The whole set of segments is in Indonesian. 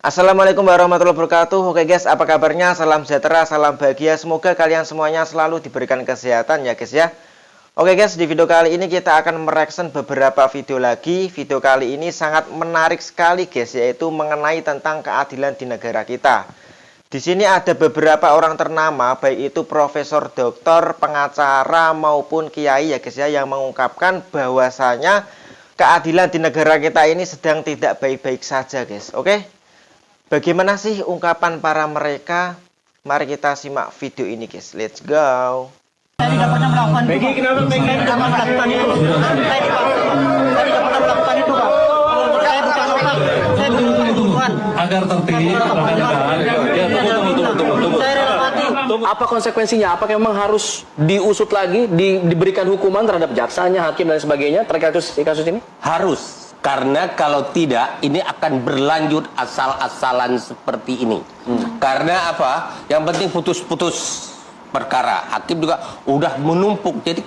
Assalamualaikum warahmatullahi wabarakatuh. Oke guys, apa kabarnya? Salam sejahtera, salam bahagia. Semoga kalian semuanya selalu diberikan kesehatan ya guys ya. Oke guys, di video kali ini kita akan mereaction beberapa video lagi. Video kali ini sangat menarik sekali guys, yaitu mengenai tentang keadilan di negara kita. Di sini ada beberapa orang ternama, baik itu profesor, doktor, pengacara maupun kiai ya guys ya, yang mengungkapkan bahwasanya keadilan di negara kita ini sedang tidak baik-baik saja guys. Oke. Bagaimana sih ungkapan para mereka? Mari kita simak video ini guys. Let's go. Saya tidak pernah melakukan itu. Kenapa saya tidak pernah melakukan itu? Saya tidak pernah melakukan itu, Pak. Saya bukan otak. Saya bukan Tuhan. Agar tertib, tunggu. Saya rela mati. Apa konsekuensinya? Apakah memang harus diusut lagi, diberikan hukuman terhadap jaksanya, hakim dan sebagainya terkait kasus ini? Harus, karena kalau tidak ini akan berlanjut asal-asalan seperti ini. Karena apa? Yang penting putus-putus perkara. Hakim juga udah menumpuk. Jadi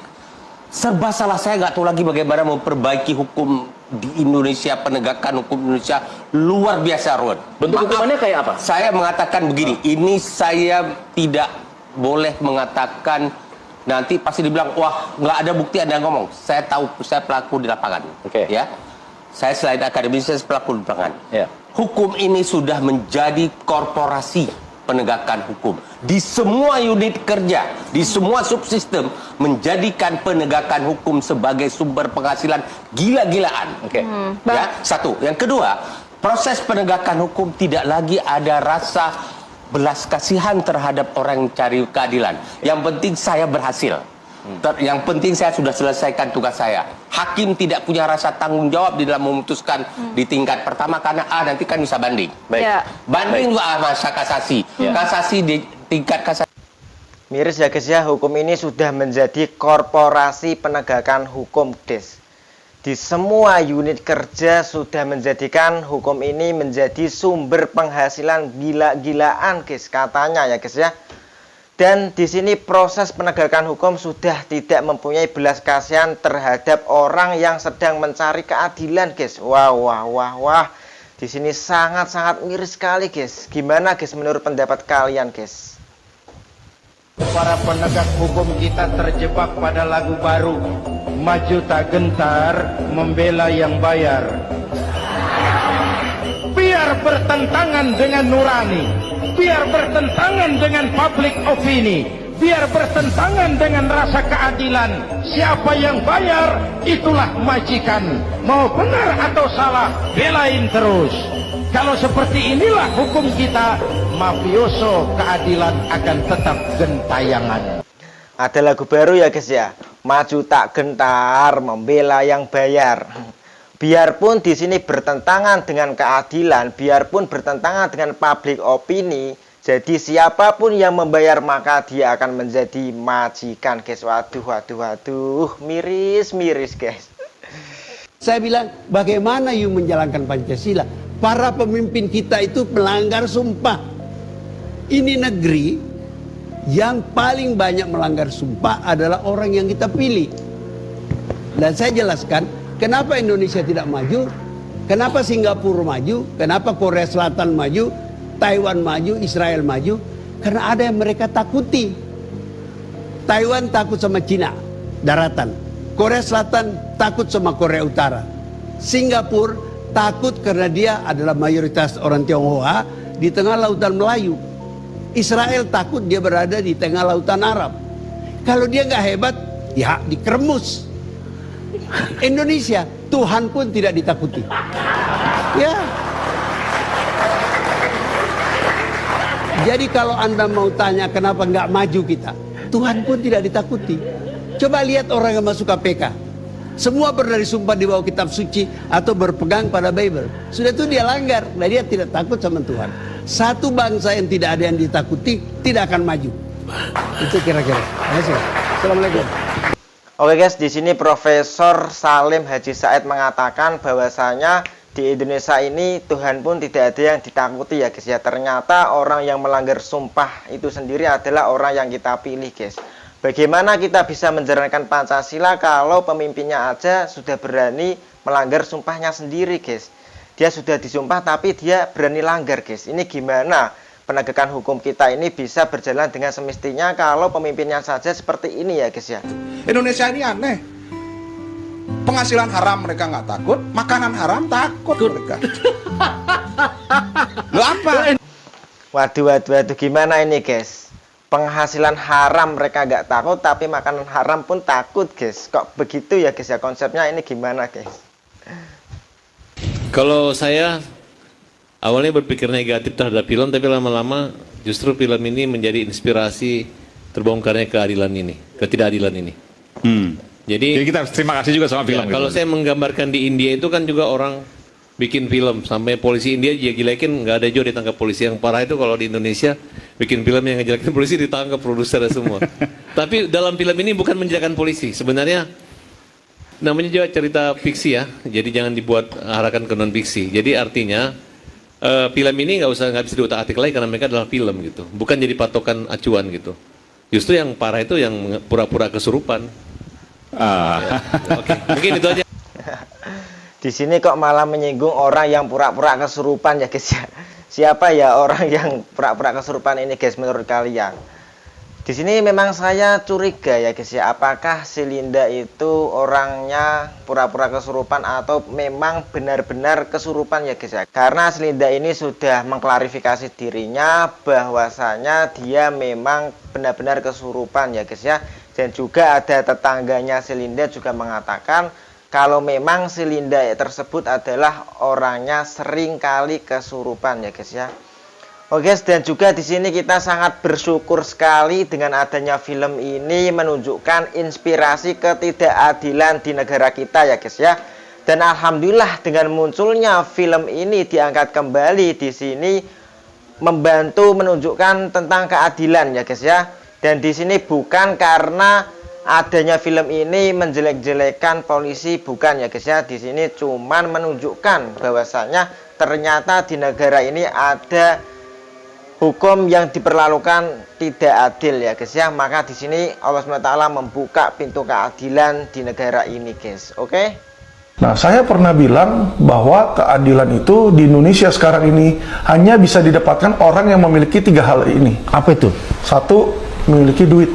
serba salah. Saya nggak tahu lagi bagaimana memperbaiki hukum di Indonesia, penegakan hukum Indonesia luar biasa, Ruan. Bentuk hukumannya kayak apa? Saya mengatakan begini, ini saya tidak boleh mengatakan. Nanti pasti dibilang, wah nggak ada bukti Anda ngomong. Saya tahu, saya pelaku di lapangan. Oke. Ya. Saya selain akademis, saya pelaku di lapangan. Ya. Hukum ini sudah menjadi korporasi penegakan hukum. Di semua unit kerja, di semua subsistem, menjadikan penegakan hukum sebagai sumber penghasilan gila-gilaan. Oke. Ya, satu. Yang kedua, proses penegakan hukum tidak lagi ada rasa belas kasihan terhadap orang yang cari keadilan. Yang penting saya berhasil. Yang penting saya sudah selesaikan tugas saya. Hakim tidak punya rasa tanggung jawab di dalam memutuskan di tingkat pertama karena nanti kan bisa banding. Baik. Ya. Banding juga masa kasasi. Ya. Kasasi di tingkat kasasi. Miris ya guys ya, hukum ini sudah menjadi korporasi penegakan hukum guys. Di semua unit kerja sudah menjadikan hukum ini menjadi sumber penghasilan gila-gilaan guys, katanya ya guys ya. Dan di sini proses penegakan hukum sudah tidak mempunyai belas kasihan terhadap orang yang sedang mencari keadilan guys. Wah. Di sini sangat-sangat miris sekali guys. Gimana guys menurut pendapat kalian guys? Para penegak hukum kita terjebak pada lagu baru, maju tak gentar, membela yang bayar. Biar bertentangan dengan nurani, biar bertentangan dengan public opini, biar bertentangan dengan rasa keadilan. Siapa yang bayar, itulah majikan. Mau benar atau salah, belain terus. Kalau seperti inilah hukum kita, mafioso keadilan akan tetap gentayangan. Ada lagu baru ya guys ya, maju tak gentar, membela yang bayar. Biarpun di sini bertentangan dengan keadilan, biarpun bertentangan dengan public opini, jadi siapapun yang membayar maka dia akan menjadi majikan guys. Waduh, miris guys. Saya bilang, bagaimana you menjalankan Pancasila? Para pemimpin kita itu melanggar sumpah. Ini negeri yang paling banyak melanggar sumpah adalah orang yang kita pilih. Dan saya jelaskan, kenapa Indonesia tidak maju, kenapa Singapura maju, kenapa Korea Selatan maju, Taiwan maju, Israel maju. Karena ada yang mereka takuti. Taiwan takut sama Cina, daratan. Korea Selatan takut sama Korea Utara. Singapura takut karena dia adalah mayoritas orang Tionghoa di tengah lautan Melayu. Israel takut dia berada di tengah lautan Arab. Kalau dia nggak hebat, ya dikeremus. Indonesia, Tuhan pun tidak ditakuti. Ya. Jadi kalau Anda mau tanya kenapa nggak maju kita, Tuhan pun tidak ditakuti. Coba lihat orang yang masuk KPK. Semua berdari sumpah di bawah kitab suci atau berpegang pada Bible. Sudah itu dia langgar, nah dia tidak takut sama Tuhan. Satu bangsa yang tidak ada yang ditakuti tidak akan maju. Itu kira-kira. Assalamualaikum. Oke guys, di sini Profesor Salim Haji Said mengatakan bahwasanya di Indonesia ini Tuhan pun tidak ada yang ditakuti ya guys ya. Ternyata orang yang melanggar sumpah itu sendiri adalah orang yang kita pilih guys. Bagaimana kita bisa menjalankan Pancasila kalau pemimpinnya aja sudah berani melanggar sumpahnya sendiri guys. dia sudah disumpah tapi dia berani langgar guys. Ini gimana penegakan hukum kita ini bisa berjalan dengan semestinya kalau pemimpinnya saja seperti ini ya guys ya. Indonesia ini aneh. Penghasilan haram mereka nggak takut, makanan haram takut mereka. Lu apa? Waduh, gimana ini guys? Penghasilan haram mereka nggak takut, tapi makanan haram pun takut guys. Kok begitu ya guys ya, konsepnya ini gimana guys? Kalau saya awalnya berpikir negatif terhadap film, tapi lama-lama justru film ini menjadi inspirasi terbongkarnya ketidakadilan ini. Jadi kita harus terima kasih juga sama film. Ya, kalau saya menggambarkan di India itu kan juga orang bikin film sampai polisi India jelek-jelekin, nggak ada juga ditangkap polisi. Yang parah itu kalau di Indonesia bikin film yang ngejelekin polisi ditangkap produser semua. Tapi dalam film ini bukan menjelekan polisi, sebenarnya namanya juga cerita fiksi ya. Jadi jangan dibuat arahkan ke non fiksi. Jadi artinya film ini nggak bisa diutak-atik lagi karena mereka adalah film gitu, bukan jadi patokan acuan gitu. Justru yang parah itu yang pura-pura kesurupan. Ya, oke, mungkin itu aja. Di sini kok malah menyinggung orang yang pura-pura kesurupan ya guys ya. Siapa ya orang yang pura-pura kesurupan ini guys menurut kalian? Di sini memang saya curiga ya guys ya, apakah si Linda itu orangnya pura-pura kesurupan atau memang benar-benar kesurupan ya guys ya. Karena si Linda ini sudah mengklarifikasi dirinya bahwasanya dia memang benar-benar kesurupan ya guys ya. Dan juga ada tetangganya si Linda juga mengatakan kalau memang si Linda tersebut adalah orangnya sering kali kesurupan ya guys ya. Oke guys, dan juga di sini kita sangat bersyukur sekali dengan adanya film ini menunjukkan inspirasi ketidakadilan di negara kita ya guys ya. Dan alhamdulillah dengan munculnya film ini diangkat kembali di sini membantu menunjukkan tentang keadilan ya guys ya. Dan di sini bukan karena adanya film ini menjelek-jelekan polisi, bukan ya guys ya. Di sini cuman menunjukkan bahwasanya ternyata di negara ini ada hukum yang diperlakukan tidak adil ya guys ya. Maka di sini Allah SWT membuka pintu keadilan di negara ini guys. Oke? Nah, saya pernah bilang bahwa keadilan itu di Indonesia sekarang ini hanya bisa didapatkan orang yang memiliki 3 hal ini. Apa itu? 1, memiliki duit.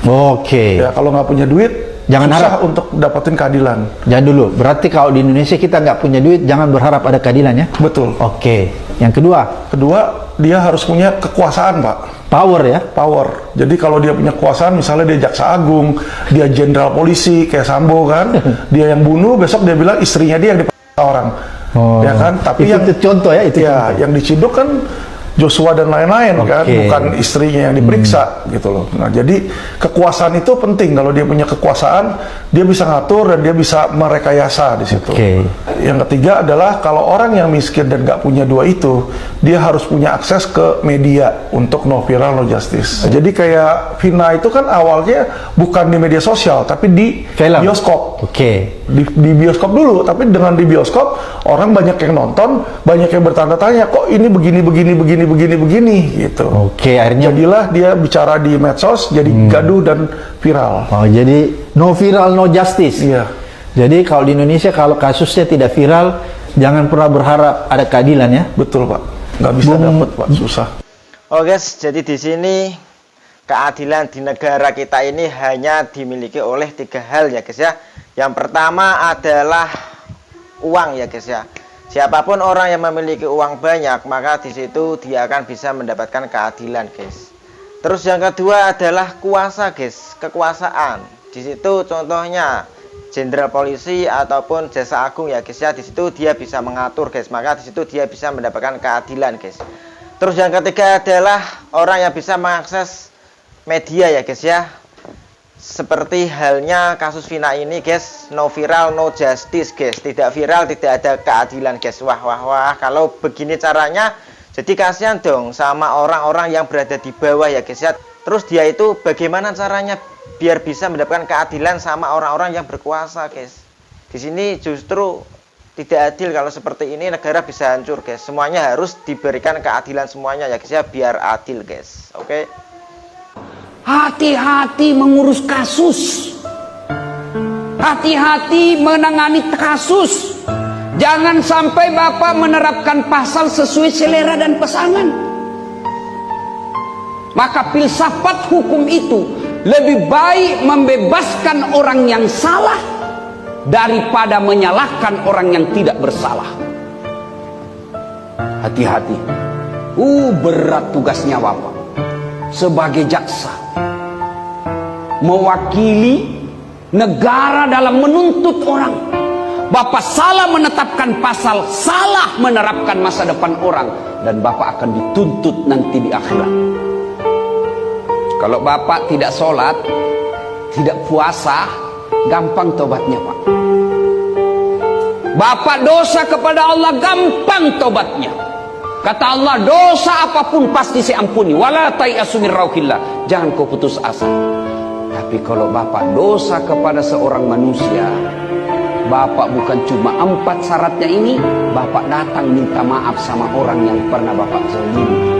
Oke. Ya, kalau nggak punya duit, jangan susah harap untuk dapetin keadilan. Jangan dulu. Berarti kalau di Indonesia kita nggak punya duit, jangan berharap ada keadilan ya? Betul. Oke. Yang kedua? Kedua, dia harus punya kekuasaan, Pak. Power ya? Power. Jadi kalau dia punya kekuasaan, misalnya dia jaksa agung, dia jenderal polisi, kayak Sambo kan, dia yang bunuh, besok dia bilang istrinya dia yang dipaksa orang. Oh. Ya kan? Tapi itu yang contoh ya, itu ya, contoh. yang diciduk kan Joshua dan lain-lain kan, bukan istrinya yang diperiksa gitu loh. Nah, jadi kekuasaan itu penting. Kalau dia punya kekuasaan, dia bisa ngatur dan dia bisa merekayasa di situ. Yang ketiga adalah kalau orang yang miskin dan nggak punya 2 itu, dia harus punya akses ke media untuk no viral no justice. Nah, jadi kayak Vina itu kan awalnya bukan di media sosial, tapi di film. Bioskop. Di bioskop dulu, tapi dengan di bioskop orang banyak yang nonton, banyak yang bertanya-tanya, kok ini begini gitu. Akhirnya jadilah dia bicara di medsos, jadi gaduh dan viral. Oh, jadi no viral no justice. Iya. Jadi kalau di Indonesia kalau kasusnya tidak viral, jangan pernah berharap ada keadilan ya. Betul Pak. Nggak bisa dapat Pak, susah. Oh guys, jadi di sini keadilan di negara kita ini hanya dimiliki oleh 3 hal ya guys ya. Yang pertama adalah uang ya guys ya. Siapapun orang yang memiliki uang banyak, maka di situ dia akan bisa mendapatkan keadilan guys. Terus yang kedua adalah kuasa guys, kekuasaan. Di situ contohnya jenderal polisi ataupun jaksa agung ya guys ya. Di situ dia bisa mengatur guys, maka di situ dia bisa mendapatkan keadilan guys. Terus yang ketiga adalah orang yang bisa mengakses media ya guys ya. Seperti halnya kasus Vina ini guys, no viral no justice guys. Tidak viral tidak ada keadilan guys. Wah, kalau begini caranya jadi kasihan dong sama orang-orang yang berada di bawah ya guys ya. Terus dia itu bagaimana caranya biar bisa mendapatkan keadilan sama orang-orang yang berkuasa guys. Di sini justru tidak adil. Kalau seperti ini negara bisa hancur guys. Semuanya harus diberikan keadilan semuanya ya guys ya, biar adil guys. Oke. Hati-hati mengurus kasus, hati-hati menangani kasus. Jangan sampai Bapak menerapkan pasal sesuai selera dan pesanan. Maka filsafat hukum itu lebih baik membebaskan orang yang salah daripada menyalahkan orang yang tidak bersalah. Hati-hati. Berat tugasnya Bapak sebagai jaksa, mewakili negara dalam menuntut orang. Bapak salah menetapkan pasal, salah menerapkan masa depan orang, dan Bapak akan dituntut nanti di akhirat. Kalau Bapak tidak sholat, tidak puasa, gampang tobatnya Pak. Bapak dosa kepada Allah, gampang tobatnya. Kata Allah, dosa apapun pasti saya ampuni. Wala tayasu min rauhillah. Jangan kau putus asa. Tapi kalau Bapak dosa kepada seorang manusia, Bapak bukan cuma 4 syaratnya ini, Bapak datang minta maaf sama orang yang pernah Bapak zalimi.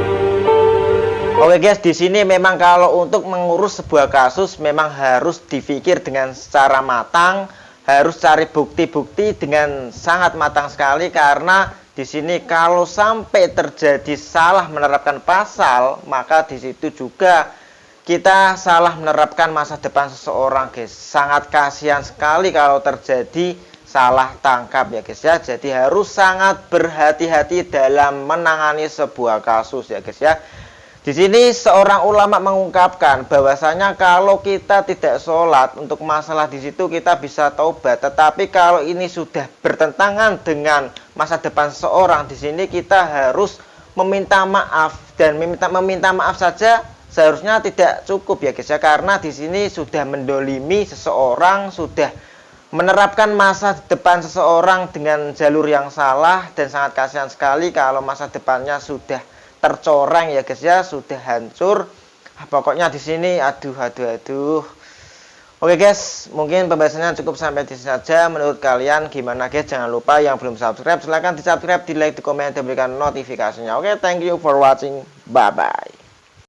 Oke guys, di sini memang kalau untuk mengurus sebuah kasus memang harus dipikir dengan secara matang, harus cari bukti-bukti dengan sangat matang sekali, karena di sini kalau sampai terjadi salah menerapkan pasal, maka di situ juga kita salah menerapkan masa depan seseorang guys. Sangat kasihan sekali kalau terjadi salah tangkap ya guys ya. Jadi harus sangat berhati-hati dalam menangani sebuah kasus ya guys ya. Di sini seorang ulama mengungkapkan bahwasanya kalau kita tidak sholat, untuk masalah di situ kita bisa taubat. Tetapi kalau ini sudah bertentangan dengan masa depan seseorang, di sini kita harus meminta maaf, dan meminta maaf saja seharusnya tidak cukup ya guys ya, karena di sini sudah mendolimi seseorang, sudah menerapkan masa depan seseorang dengan jalur yang salah, dan sangat kasihan sekali kalau masa depannya sudah tercoreng ya guys ya, sudah hancur. Pokoknya di sini aduh. Oke guys, mungkin pembahasannya cukup sampai di sini saja. Menurut kalian gimana guys? Jangan lupa yang belum subscribe silahkan di subscribe, di like, di komen, dan berikan notifikasinya. Oke, thank you for watching. Bye bye.